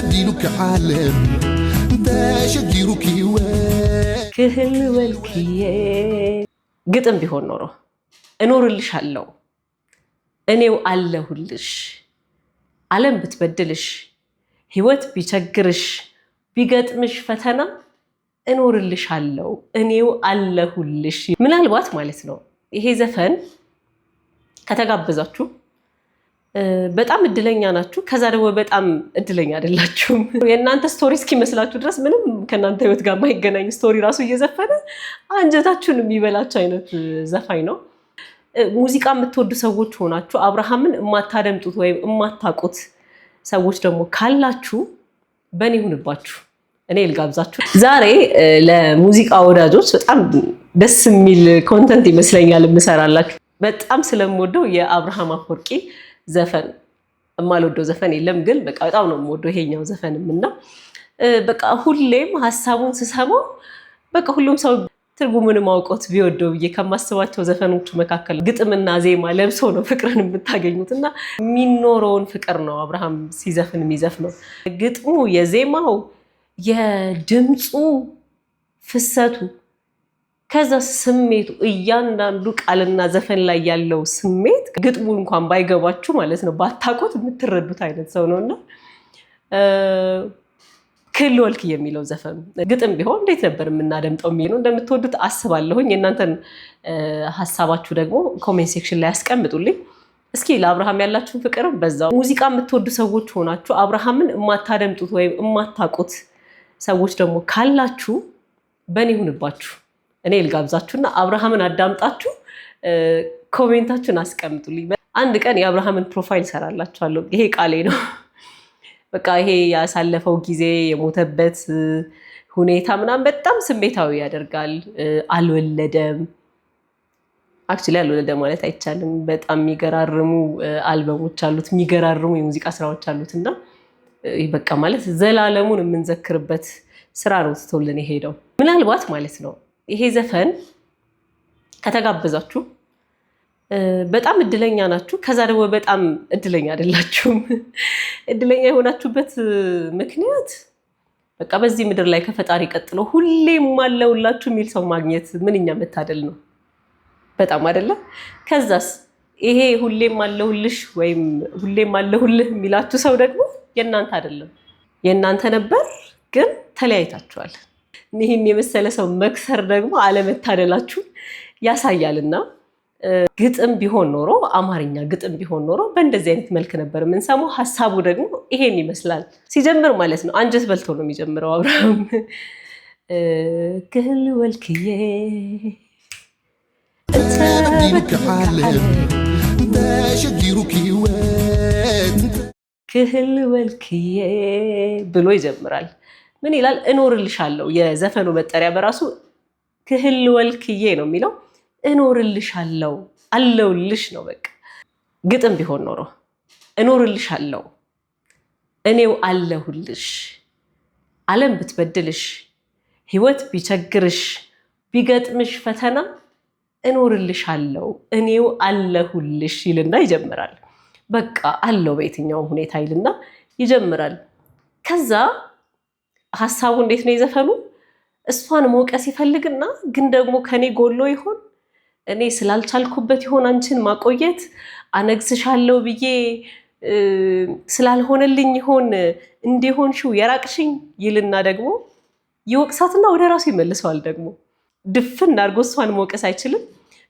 تبديلك عالم تشجيرك كهل والكيه قطن بيهون نورو انورلش አለው እኔው አለሁልሽ ዓለም ብትበድልሽ ህይወት ቢቸግርሽ ቢገጥምሽ ፈተና እንወርልሽ አለው እኔው አለሁልሽ ምናልባት ማለት ነው ይሄ ዘፈን ከተጋበዛችሁ በጣም እድለኛ ናችሁ ከዛ ደግሞ በጣም እድለኛ አይደላችሁም የእናንተ ስቶሪ እስኪመስላችሁ ድረስ ምንም ከእናንተ ህይወት ጋር ማይገናኝ ስቶሪ ራሱ እየዘፈነ አንጀታችሁን የሚበላችሁ አይነት ዘፋኝ ነው ሙዚቃ የምትወዱ ሰዎች ሆናችሁ አብርሃምን የማታደምጡት ወይም የማታውቁት ሰዎች ደግሞ ካላችሁ በእኔ ይሁንባችሁ እኔ ልጋብዛችሁ ዛሬ ለሙዚቃ ወዳጆች በጣም ደስ የሚል ኮንተንት ይመስለኛል የምሰራላችሁ በጣም ስለምወደው የአብርሃም አፈወርቂ ዘፈን የማልወደው ዘፈን የለም ግን በቃ በጣም ነው የምወደው ይሄኛው ዘፈንምና በቃ ሁሌም ሐሳቡን ስሰማው በቃ ሁሉም ሰው ትርጉሙን ማውቀት ቢወደው ብዬ ከማስባቸው ዘፈኖቹ መካከል ግጥምና ዜማ ለብሶ ነው ፍቅርን የምታገኙትና የሚኖረውን ፍቅር ነው አብርሃም ሲዘፍን የሚዘፍነው ግጥሙ የዜማው የድምጹ ፍሰቱ ከዛ ስሜቱ እያንዳንዱ ቃልና ዘፈን ላይ ያለው ስሜት ግጥሙ እንኳን ባይገባችሁ ማለት ነው ባታቆት የምትረዱት አይነት ሰው ነውና ክህል ወልክ የሚለው ዘፈን ግጥም ቢሆን እንዴት ነበር የምናደምጠው የሚለው እንደምትወዱት አስባለሁኝ እናንተን ሐሳባችሁ ደግሞ ኮሜንት ሴክሽን ላይ አስቀምጡልኝ እስኪ ለአብርሃም ያላችሁን ፍቅር በዛው ሙዚቃ የምትወዱ ሰዎች ሆናችሁ አብርሃምን የማታደምጡት ወይም የማታውቁት ሰዎች ደግሞ ካላችሁ በእኔ ይሁንባችሁ እኔ ልጋብዛችሁና አብርሃምን አዳምጣችሁ ኮሜንታችሁን አስቀምጡልኝ አንድ ቀን የአብርሃምን ፕሮፋይል ሰራላችኋለሁ ይሄ ቃሌ ነው በቃ ይሄ ያሳለፈው ጊዜ የሞተበት ሁኔታ ምናምን በጣም ስሜታዊ ያደርጋል አልወለደም አክቹሊ አልወለደም ማለት አይቻልም በጣም የሚገራርሙ አልበሞች አሉት የሚገራርሙ የሙዚቃ ስራዎች አሉትና በቃ ማለት ዘላለሙን የምንዘክርበት ስራ ነው ትቶልን ሄደው ምናልባት ማለት ነው ይሄ ዘፈን ከተጋበዛችሁ በጣም እድለኛ ናችሁ ከዛ ደግሞ በጣም እድለኛ አይደላችሁም እድለኛ የሆናችሁበት ምክንያት በቃ በዚህ ምድር ላይ ከፈጣሪ ቀጥሎ ሁሌም አለውላችሁ የሚል ሰው ማግኘት ምንኛ መታደል ነው በጣም አይደለ ከዛስ ይሄ ሁሌም አለውልሽ ወይም ሁሌም አለውልህ የሚላችሁ ሰው ደግሞ የናንተ አይደለም የናንተ ነበር ግን ተለያይታችኋል ይሄን የመሰለ ሰው መክሰር ደግሞ አለመታደላችሁ ያሳያልና ግጥም ቢሆን ኖሮ አማርኛ ግጥም ቢሆን ኖሮ በእንደዚህ አይነት መልክ ነበር የምንሰማው ሐሳቡ ደግሞ ይሄን ይመስላል ሲጀምር ማለት ነው አንጀት በልቶ ነው የሚጀምረው አብርሃም ክህል ወልክዬ تبديلك عالم تشجيرك ክህል ወልክዬ ብሎ ይጀምራል ምን ይላል እኖርልሻለሁ የዘፈኑ መጠሪያ በራሱ ክህል ወልክዬ ነው የሚለው እኖርልሻለሁ አለውልሽ ነው በቃ ግጥም ቢሆን ኖሮ እኖርልሻለሁ እኔው አለሁልሽ ዓለም ብትበድልሽ ህይወት ቢቸግርሽ ቢገጥምሽ ፈተና እኖርልሻለሁ እኔው አለሁልሽ ይልና ይጀምራል በቃ አለው በየትኛው ሁኔታ ይልና ይጀምራል ከዛ ሐሳቡ እንዴት ነው የዘፈኑ እሷን ሞቀስ ይፈልግና ግን ደግሞ ከኔ ጎሎ ይሆን እኔ ስላልቻልኩበት ይሆን አንቺን ማቆየት አነግስሻለሁ ብዬ ስላልሆነልኝ ይሆን እንዲሆንሽው የራቅሽኝ ይልና ደግሞ ይወቅሳትና ወደ ራሱ ይመልሰዋል ደግሞ ድፍን አድርጎ እሷን ሞቀስ አይችልም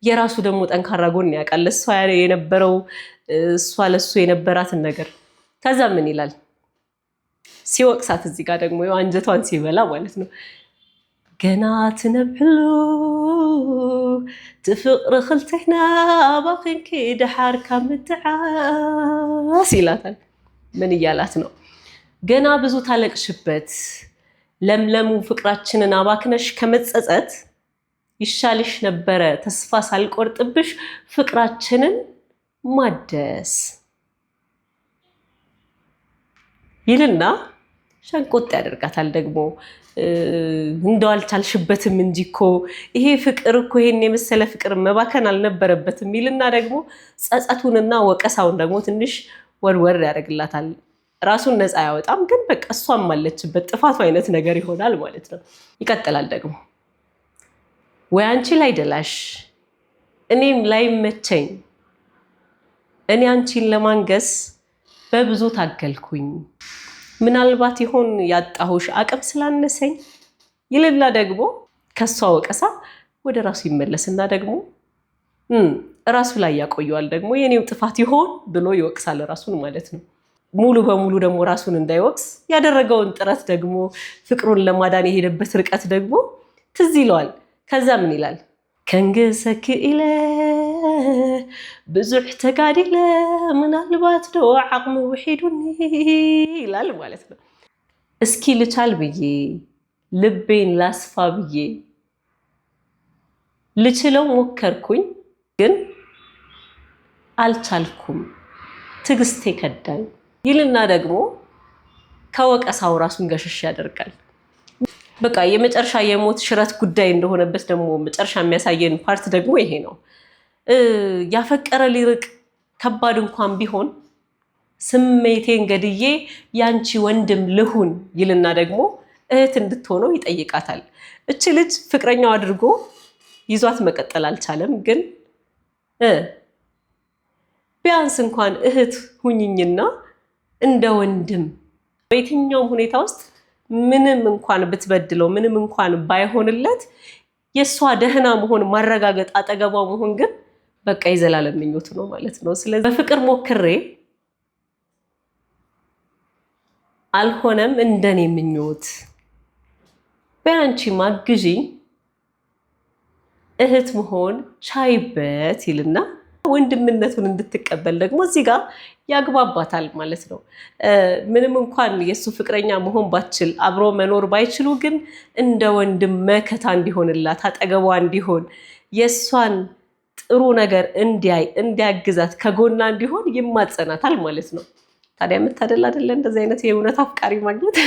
የራሱ ደግሞ ጠንካራ ጎን ያውቃል እሷ የነበረው እሷ ለሱ የነበራትን ነገር ከዛ ምን ይላል ሲወቅሳት እዚህ ጋር ደግሞ አንጀቷን ሲበላ ማለት ነው ገና ትነብሉ ትፍቅር خلتنا باقينك دحار ከምትዓስ ይላታል ምን ይያላት ነው ገና ብዙ ታለቅሽበት ለምለሙ ፍቅራችንን አባክነሽ ከመጸጸት ይሻልሽ ነበረ ተስፋ ሳልቆርጥብሽ ፍቅራችንን ማደስ ይልና ሸንቆጥ ያደርጋታል ደግሞ እንደው አልቻልሽበትም እንጂ እኮ ይሄ ፍቅር እኮ ይሄን የመሰለ ፍቅር መባከን አልነበረበትም ይልና ደግሞ ጸጸቱንና ወቀሳውን ደግሞ ትንሽ ወርወር ያደርግላታል ራሱን ነፃ ያወጣም፣ ግን በቃ እሷም አለችበት ጥፋቱ አይነት ነገር ይሆናል ማለት ነው። ይቀጥላል ደግሞ ወይ አንቺ ላይ ደላሽ እኔም ላይ መቸኝ እኔ አንቺን ለማንገስ በብዙ ታገልኩኝ ምናልባት ይሆን ያጣሁሽ አቅም ስላነሰኝ ይልና ደግሞ ከሷ ወቀሳ ወደ ራሱ ይመለስና ደግሞ ራሱ ላይ ያቆየዋል። ደግሞ የኔው ጥፋት ይሆን ብሎ ይወቅሳል ራሱን ማለት ነው። ሙሉ በሙሉ ደግሞ ራሱን እንዳይወቅስ ያደረገውን ጥረት ደግሞ ፍቅሩን ለማዳን የሄደበት ርቀት ደግሞ ትዝ ይለዋል። ከዛ ምን ይላል? ከንገሰክ ኢለ ብዙሕ ተጋዲለ ምናልባት ዶ ዓቅሚ ውሒዱኒ ይላል ማለት ነው። እስኪ ልቻል ብዬ ልቤን ላስፋ ብዬ ልችለው ሞከርኩኝ ግን አልቻልኩም ትግስቴ ከዳኝ ይልና ደግሞ ከወቀሳው ራሱን ገሸሽ ያደርጋል። በቃ የመጨረሻ የሞት ሽረት ጉዳይ እንደሆነበት ደግሞ መጨረሻ የሚያሳየን ፓርት ደግሞ ይሄ ነው። ያፈቀረ ሊርቅ ከባድ እንኳን ቢሆን ስሜቴን ገድዬ ያንቺ ወንድም ልሁን ይልና ደግሞ እህት እንድትሆነው ይጠይቃታል። እች ልጅ ፍቅረኛው አድርጎ ይዟት መቀጠል አልቻለም። ግን ቢያንስ እንኳን እህት ሁኝኝና እንደ ወንድም በየትኛውም ሁኔታ ውስጥ ምንም እንኳን ብትበድለው ምንም እንኳን ባይሆንለት የሷ ደህና መሆን ማረጋገጥ አጠገቧ መሆን ግን በቃ የዘላለም ምኞት ነው ማለት ነው። ስለዚህ በፍቅር ሞክሬ አልሆነም እንደኔ ምኞት በአንቺ ማግዢኝ እህት መሆን ቻይበት ይልና ወንድምነቱን እንድትቀበል ደግሞ እዚህ ጋር ያግባባታል ማለት ነው። ምንም እንኳን የሱ ፍቅረኛ መሆን ባችል አብሮ መኖር ባይችሉ ግን እንደ ወንድም መከታ እንዲሆንላት አጠገቧ እንዲሆን የሷን ጥሩ ነገር እንዲያይ እንዲያግዛት ከጎና እንዲሆን ይማጸናታል ማለት ነው። ታዲያ የምታደል አይደለ እንደዚህ አይነት የእውነት አፍቃሪ ማግኘት።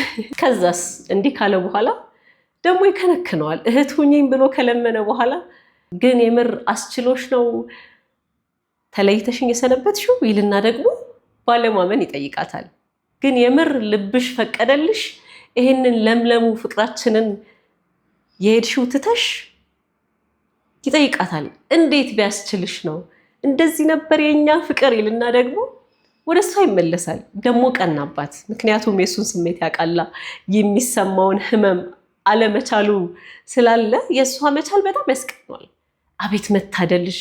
ከዛስ እንዲህ ካለ በኋላ ደግሞ ይከነክነዋል። እህት ሁኚኝ ብሎ ከለመነ በኋላ ግን የምር አስችሎሽ ነው ተለይተሽኝ የሰነበትሽው ይልና ደግሞ ባለማመን ይጠይቃታል። ግን የምር ልብሽ ፈቀደልሽ ይሄንን ለምለሙ ፍቅራችንን የሄድሽው ትተሽ ይጠይቃታል። እንዴት ቢያስችልሽ ነው እንደዚህ ነበር የኛ ፍቅር ይልና ደግሞ ወደ እሷ ይመለሳል። ደግሞ ቀናባት። ምክንያቱም የሱን ስሜት ያውቃላ። የሚሰማውን ህመም አለመቻሉ ስላለ የእሷ መቻል በጣም ያስቀኗል። አቤት መታደልሽ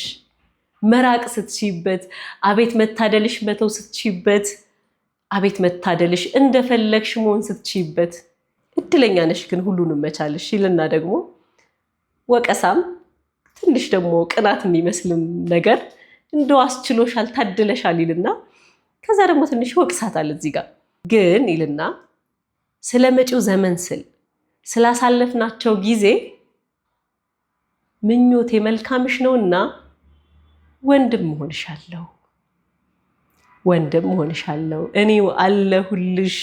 መራቅ ስትችይበት፣ አቤት መታደልሽ መተው ስትችይበት፣ አቤት መታደልሽ እንደፈለግሽ መሆን ስትችይበት፣ እድለኛ ነሽ ግን ሁሉንም መቻልሽ ይልና ደግሞ ወቀሳም ትንሽ ደግሞ ቅናት የሚመስልም ነገር እንደው አስችሎሻል ታድለሻል ይልና ከዛ ደግሞ ትንሽ ወቅሳታል። እዚህ ጋር ግን ይልና ስለ መጪው ዘመን ስል ስላሳለፍናቸው ጊዜ ምኞቴ መልካምሽ ነውና ወንድም ሆንሻለሁ እኔው አለሁልሽ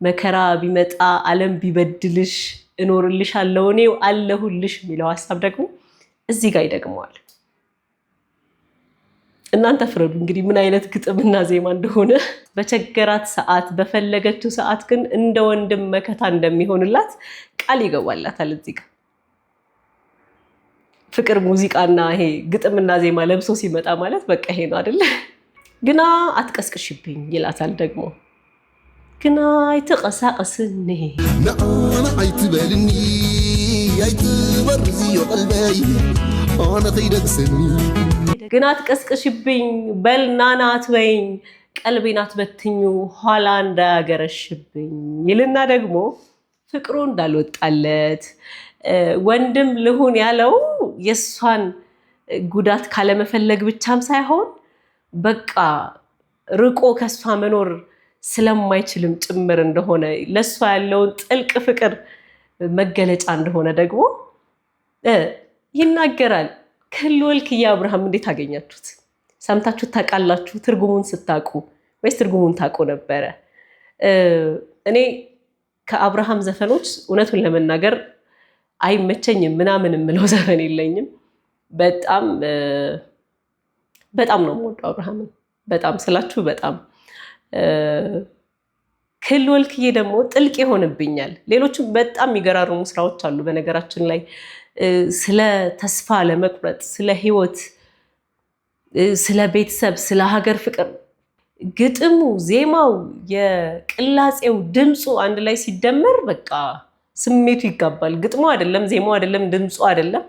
መከራ ቢመጣ ዓለም ቢበድልሽ እኖርልሻለሁ እኔው አለሁልሽ የሚለው ሀሳብ ደግሞ እዚህ ጋር ይደግመዋል። እናንተ ፍረዱ እንግዲህ ምን አይነት ግጥምና ዜማ እንደሆነ። በቸገራት ሰዓት በፈለገችው ሰዓት ግን እንደ ወንድም መከታ እንደሚሆንላት ቃል ይገባላታል። እዚህ ጋር ፍቅር ሙዚቃና ይሄ ግጥምና ዜማ ለብሶ ሲመጣ ማለት በቃ ይሄ ነው አይደለ? ግና አትቀስቅሽብኝ ይላታል ደግሞ ግና አይተቀሳቀስኒ نعم عيتبالني عيتبرزي قلبي أنا تيدك سني ግና አትቀስቅሽብኝ በልናና አትበይኝ ቀልቤን አትበትኙ ኋላ እንዳያገረሽብኝ ይልና ደግሞ ፍቅሩ እንዳልወጣለት ወንድም ልሁን ያለው የሷን ጉዳት ካለመፈለግ ብቻም ሳይሆን በቃ ርቆ ከሷ መኖር ስለማይችልም ጭምር እንደሆነ ለሷ ያለውን ጥልቅ ፍቅር መገለጫ እንደሆነ ደግሞ ይናገራል። ከልወልክያ አብርሃም እንዴት አገኛችሁት? ሰምታችሁት ታውቃላችሁ? ትርጉሙን ስታውቁ ወይስ ትርጉሙን ታውቁ ነበረ? እኔ ከአብርሃም ዘፈኖች እውነቱን ለመናገር አይመቸኝም ምናምን የምለው ዘፈን የለኝም። በጣም ነው የምወደው አብርሃምን። በጣም ስላችሁ በጣም ክልወልክዬ ደግሞ ጥልቅ ይሆንብኛል። ሌሎችም በጣም የሚገራርሙ ስራዎች አሉ። በነገራችን ላይ ስለ ተስፋ ለመቁረጥ፣ ስለ ህይወት፣ ስለ ቤተሰብ፣ ስለ ሀገር ፍቅር ግጥሙ፣ ዜማው፣ የቅላጼው ድምፁ አንድ ላይ ሲደመር በቃ ስሜቱ ይጋባል። ግጥሙ አይደለም፣ ዜማው አይደለም፣ ድምፁ አይደለም፣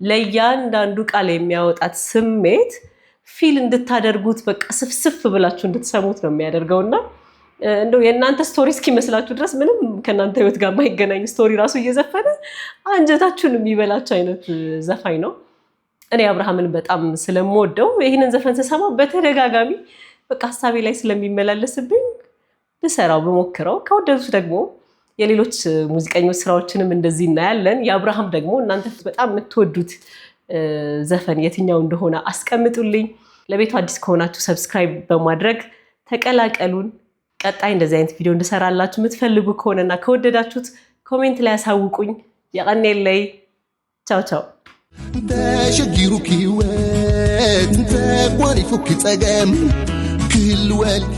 ለእያንዳንዱ ቃል የሚያወጣት ስሜት ፊል እንድታደርጉት በቃ ስፍስፍ ብላችሁ እንድትሰሙት ነው የሚያደርገውና እንደው የእናንተ ስቶሪ እስኪመስላችሁ ድረስ ምንም ከእናንተ ህይወት ጋር የማይገናኝ ስቶሪ ራሱ እየዘፈነ አንጀታችሁን የሚበላችሁ አይነት ዘፋኝ ነው። እኔ አብርሃምን በጣም ስለምወደው ይህንን ዘፈን ስሰማ በተደጋጋሚ በቃ ሀሳቤ ላይ ስለሚመላለስብኝ ብሰራው ብሞክረው፣ ከወደዱት ደግሞ የሌሎች ሙዚቀኞች ስራዎችንም እንደዚህ እናያለን። የአብርሃም ደግሞ እናንተ በጣም የምትወዱት ዘፈን የትኛው እንደሆነ አስቀምጡልኝ። ለቤቱ አዲስ ከሆናችሁ ሰብስክራይብ በማድረግ ተቀላቀሉን። ቀጣይ እንደዚህ አይነት ቪዲዮ እንድሰራላችሁ የምትፈልጉ ከሆነና ከወደዳችሁት ኮሜንት ላይ ያሳውቁኝ። የቀኔለይ ቻው ቻው። ተሸጊሩ ኪወት ተቋሪፉ ክጸገም ክልወልኪ